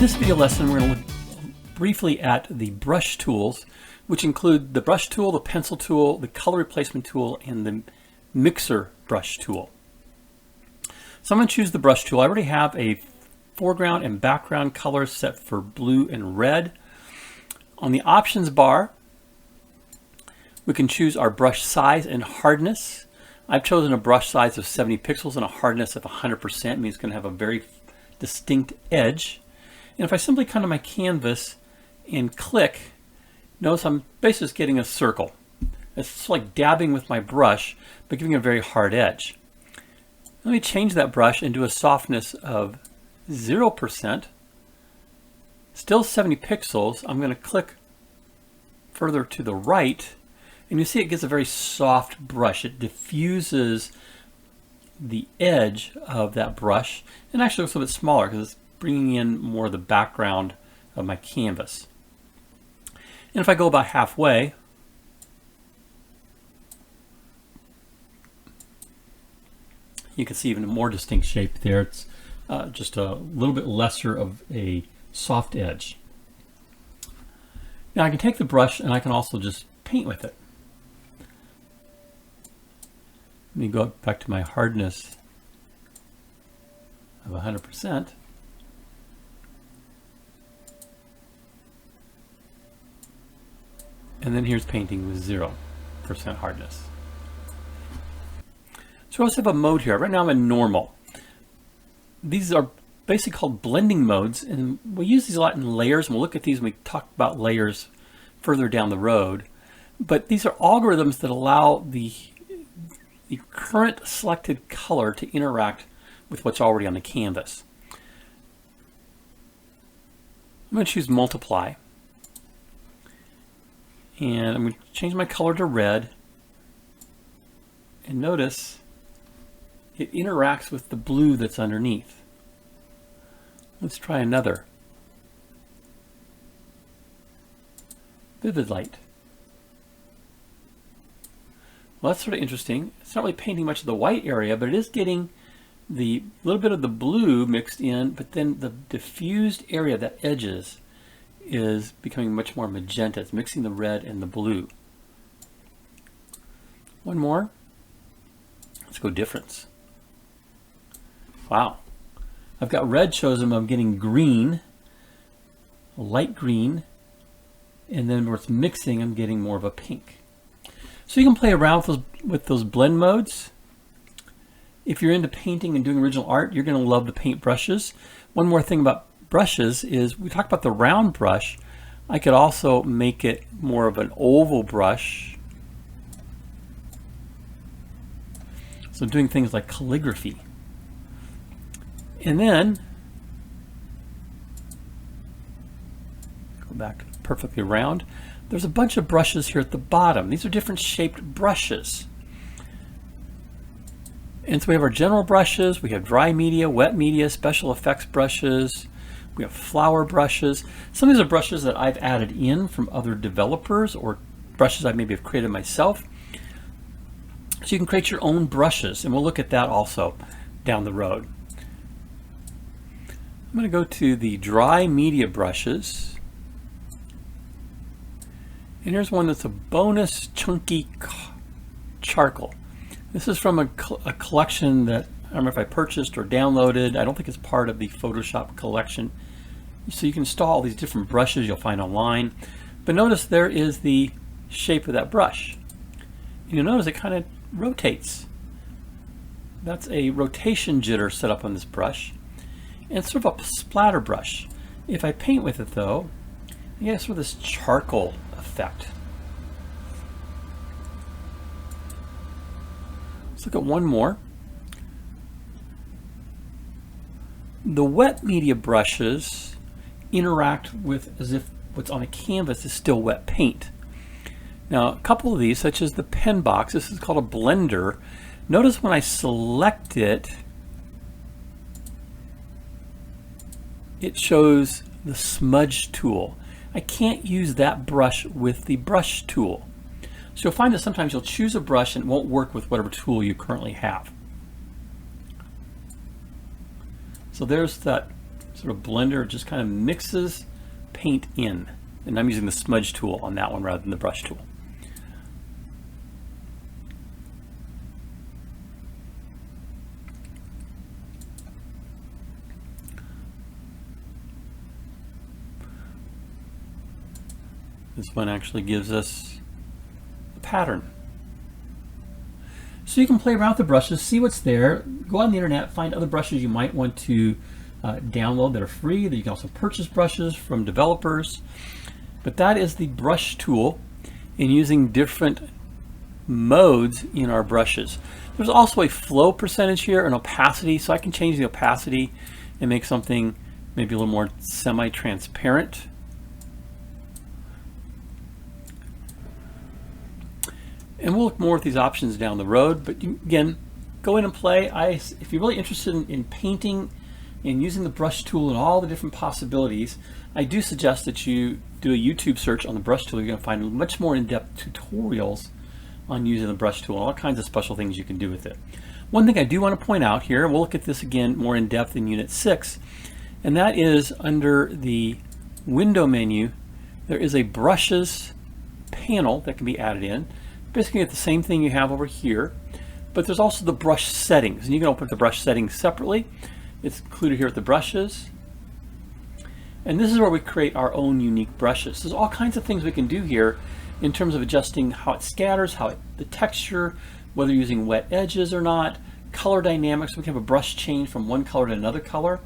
this video lesson, we're going to look briefly at the brush tools, which include the brush tool, the pencil tool, the color replacement tool, and the mixer brush tool. So I'm going to choose the brush tool. I already have a foreground and background color set for blue and red. On the options bar, we can choose our brush size and hardness. I've chosen a brush size of 70 pixels and a hardness of 100%, means it's going to have a very distinct edge. And if I simply come to my canvas and click, notice I'm basically just getting a circle. It's like dabbing with my brush, but giving a very hard edge. Let me change that brush and do a softness of 0%. Still 70 pixels. I'm going to click further to the right, and you see it gives a very soft brush. It diffuses the edge of that brush, and actually looks a bit smaller because it's bringing in more of the background of my canvas. And if I go about halfway, you can see even a more distinct shape there. It's just a little bit lesser of a soft edge. Now I can take the brush and I can also just paint with it. Let me go back to my hardness of 100%. And then here's painting with 0% hardness. So I also have a mode here. Right now I'm in normal. These are basically called blending modes, and we use these a lot in layers, and we'll look at these when we talk about layers further down the road. But these are algorithms that allow the current selected color to interact with what's already on the canvas. I'm going to choose multiply. And I'm going to change my color to red. And notice it interacts with the blue that's underneath. Let's try another. Vivid light. Well, that's sort of interesting. It's not really painting much of the white area, but it is getting the little bit of the blue mixed in, but then the diffused area that edges is becoming much more magenta. It's mixing the red and the blue. One more. Let's go difference. Wow. I've got red chosen. I'm getting green, light green, and then where it's mixing, I'm getting more of a pink. So you can play around with those blend modes. If you're into painting and doing original art, you're going to love the paint brushes. One more thing about brushes is we talked about the round brush. I could also make it more of an oval brush. So doing things like calligraphy. And then go back to perfectly round. There's a bunch of brushes here at the bottom. These are different shaped brushes. And so we have our general brushes, we have dry media, wet media, special effects brushes, we have flower brushes. Some of these are brushes that I've added in from other developers or brushes I maybe have created myself. So you can create your own brushes, and we'll look at that also down the road. I'm going to go to the dry media brushes. And here's one that's a bonus chunky charcoal. This is from a collection that I don't remember if I purchased or downloaded. I don't think it's part of the Photoshop collection. So you can install these different brushes you'll find online. But notice there is the shape of that brush. And you'll notice it kind of rotates. That's a rotation jitter set up on this brush. And it's sort of a splatter brush. If I paint with it though, you get sort of this charcoal effect. Let's look at one more. The wet media brushes interact with as if what's on a canvas is still wet paint. Now a couple of these, such as the pen box, this is called a blender. Notice when I select it, it shows the smudge tool. I can't use that brush with the brush tool. So you'll find that sometimes you'll choose a brush and it won't work with whatever tool you currently have. So there's that sort of blender, just kind of mixes paint in. And I'm using the smudge tool on that one rather than the brush tool. This one actually gives us a pattern. So you can play around with the brushes, see what's there, go on the internet, find other brushes you might want to download that are free. You can also purchase brushes from developers. But that is the brush tool in using different modes in our brushes. There's also a flow percentage here, an opacity, so I can change the opacity and make something maybe a little more semi-transparent. And we'll look more at these options down the road, but again, go in and play. If you're really interested in painting and using the brush tool and all the different possibilities, I do suggest that you do a YouTube search on the brush tool. You're going to find much more in-depth tutorials on using the brush tool and all kinds of special things you can do with it. One thing I do want to point out here, we'll look at this again more in depth in Unit 6, and that is under the window menu, there is a brushes panel that can be added in. Basically get the same thing you have over here, but there's also the brush settings, and you can open the brush settings separately. It's included here with the brushes, and this is where we create our own unique brushes. There's all kinds of things we can do here in terms of adjusting how it scatters, the texture, whether you're using wet edges or not, color dynamics. We can have a brush change from one color to another color.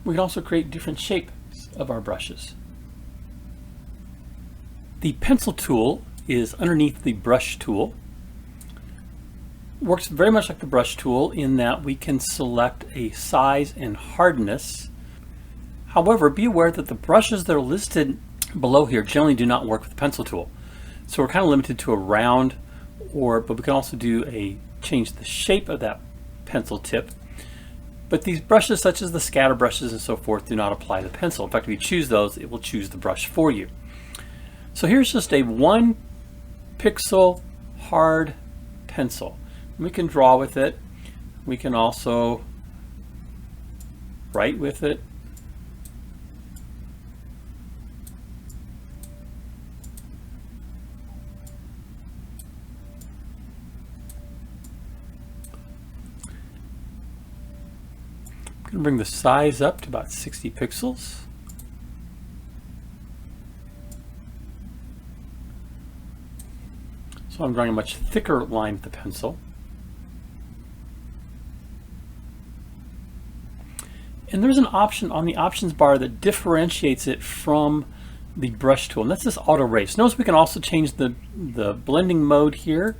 We can also create different shapes of our brushes. The pencil tool is underneath the brush tool. Works very much like the brush tool in that we can select a size and hardness. However, be aware that the brushes that are listed below here generally do not work with the pencil tool. So we're kind of limited to a round, but we can also change the shape of that pencil tip. But these brushes, such as the scatter brushes and so forth, do not apply to the pencil. In fact, if you choose those, it will choose the brush for you. So here's just a 1 pixel hard pencil. We can draw with it. We can also write with it. I'm going to bring the size up to about 60 pixels. So I'm drawing a much thicker line with the pencil. And there's an option on the options bar that differentiates it from the brush tool, and that's this auto erase. Notice we can also change the blending mode here.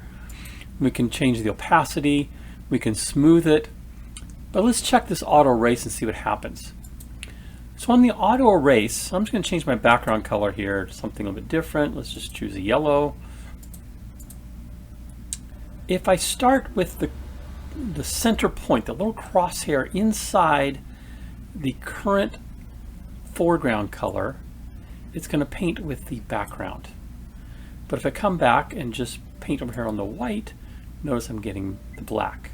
We can change the opacity, we can smooth it, but let's check this auto erase and see what happens. So on the auto erase, I'm just going to change my background color here to something a little bit different. Let's just choose a yellow. If I start with the center point, the little crosshair inside the current foreground color, it's going to paint with the background. But if I come back and just paint over here on the white, notice I'm getting the black.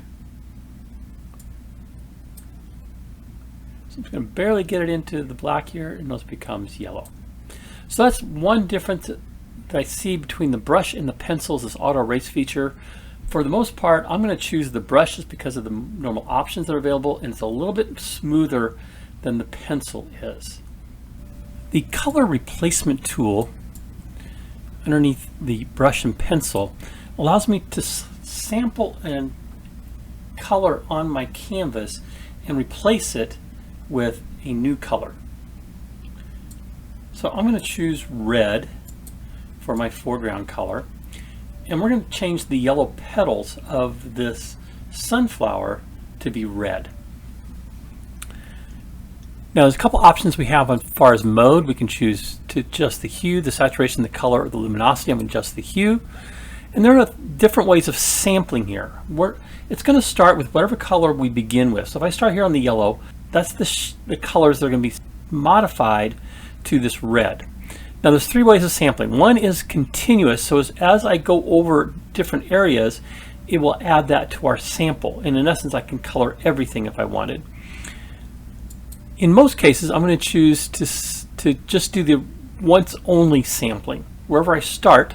So I'm just going to barely get it into the black here, and notice it becomes yellow. So that's one difference that I see between the brush and the pencils, this auto erase feature. For the most part, I'm going to choose the brushes because of the normal options that are available, and it's a little bit smoother than the pencil is. The color replacement tool underneath the brush and pencil allows me to sample and color on my canvas and replace it with a new color. So I'm going to choose red for my foreground color. And we're going to change the yellow petals of this sunflower to be red. Now there's a couple options we have as far as mode. We can choose to adjust the hue, the saturation, the color, or the luminosity. I'm going to adjust the hue. And there are different ways of sampling here. It's going to start with whatever color we begin with. So if I start here on the yellow, that's the colors that are going to be modified to this red. Now there's 3 ways of sampling. One is continuous, so as I go over different areas, it will add that to our sample. And in essence, I can color everything if I wanted. In most cases, I'm going to choose to just do the once only sampling wherever I start,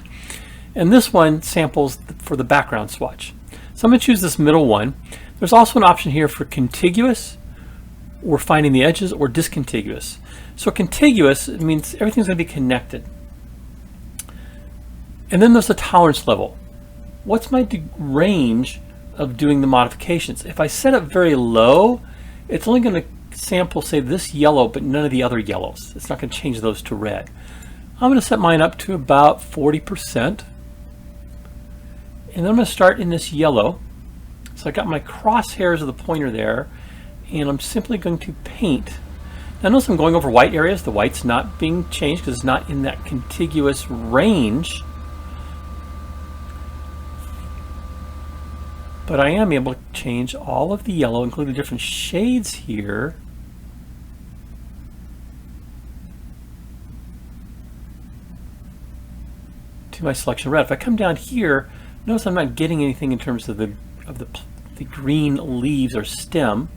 and this one samples for the background swatch. So I'm going to choose this middle one. There's also an option here for contiguous, or finding the edges, or discontiguous. So contiguous, it means everything's going to be connected. And then there's the tolerance level. What's my range of doing the modifications? If I set it very low, it's only going to sample, say, this yellow, but none of the other yellows. It's not going to change those to red. I'm going to set mine up to about 40%. And then I'm going to start in this yellow. So I got my crosshairs of the pointer there, and I'm simply going to paint. Now notice I'm going over white areas. The white's not being changed because it's not in that contiguous range. But I am able to change all of the yellow, including different shades here. To my selection red. If I come down here, notice I'm not getting anything in terms of the green leaves or stem.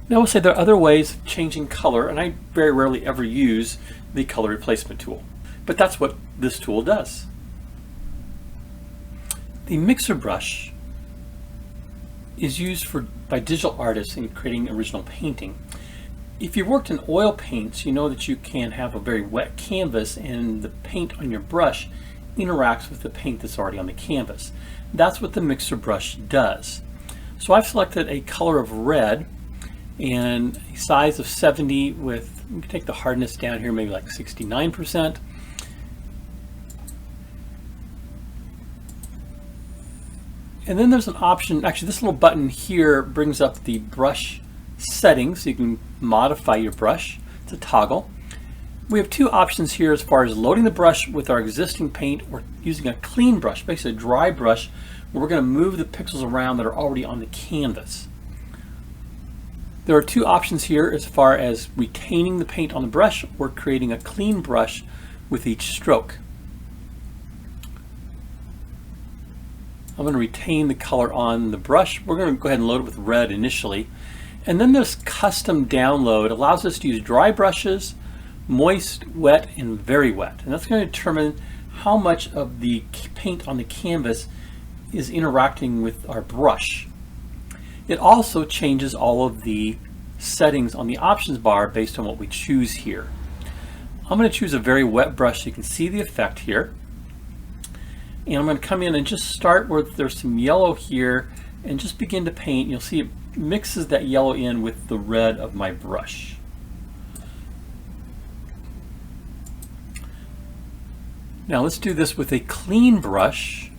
Now we'll say there are other ways of changing color, and I very rarely ever use the color replacement tool, but that's what this tool does. The mixer brush is used by digital artists in creating original painting. If you've worked in oil paints, you know that you can have a very wet canvas and the paint on your brush interacts with the paint that's already on the canvas. That's what the mixer brush does. So I've selected a color of red and a size of 70 with, you can take the hardness down here, maybe like 69%. And then there's an option, actually this little button here brings up the brush settings, so you can modify your brush. It's a toggle. We have two options here as far as loading the brush with our existing paint or using a clean brush, basically a dry brush, where we're going to move the pixels around that are already on the canvas. There are two options here as far as retaining the paint on the brush or creating a clean brush with each stroke. I'm going to retain the color on the brush. We're going to go ahead and load it with red initially. And then this custom download allows us to use dry brushes, moist, wet, and very wet. And that's going to determine how much of the paint on the canvas is interacting with our brush. It also changes all of the settings on the options bar based on what we choose here. I'm going to choose a very wet brush so you can see the effect here. And I'm going to come in and just start where there's some yellow here and just begin to paint. You'll see it mixes that yellow in with the red of my brush. Now let's do this with a clean brush.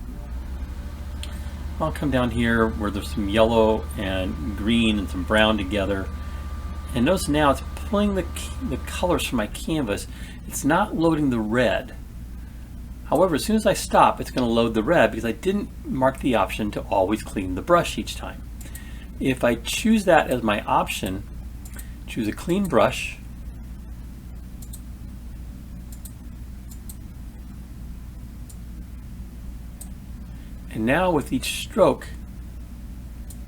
I'll come down here where there's some yellow and green and some brown together. And notice now it's pulling the colors from my canvas. It's not loading the red. However, as soon as I stop, it's going to load the red because I didn't mark the option to always clean the brush each time. If I choose that as my option, choose a clean brush, and now with each stroke,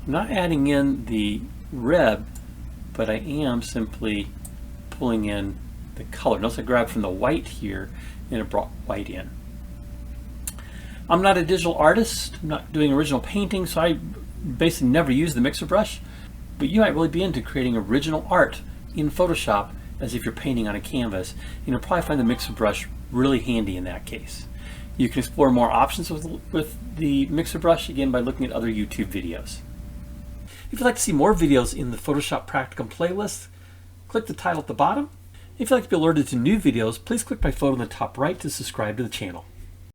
I'm not adding in the red, but I am simply pulling in the color. Notice I grabbed from the white here and it brought white in. I'm not a digital artist, I'm not doing original painting, so I basically never use the mixer brush, but you might really be into creating original art in Photoshop as if you're painting on a canvas. You'll probably find the mixer brush really handy in that case. You can explore more options with the mixer brush, again, by looking at other YouTube videos. If you'd like to see more videos in the Photoshop Practicum playlist, click the title at the bottom. If you'd like to be alerted to new videos, please click my photo in the top right to subscribe to the channel.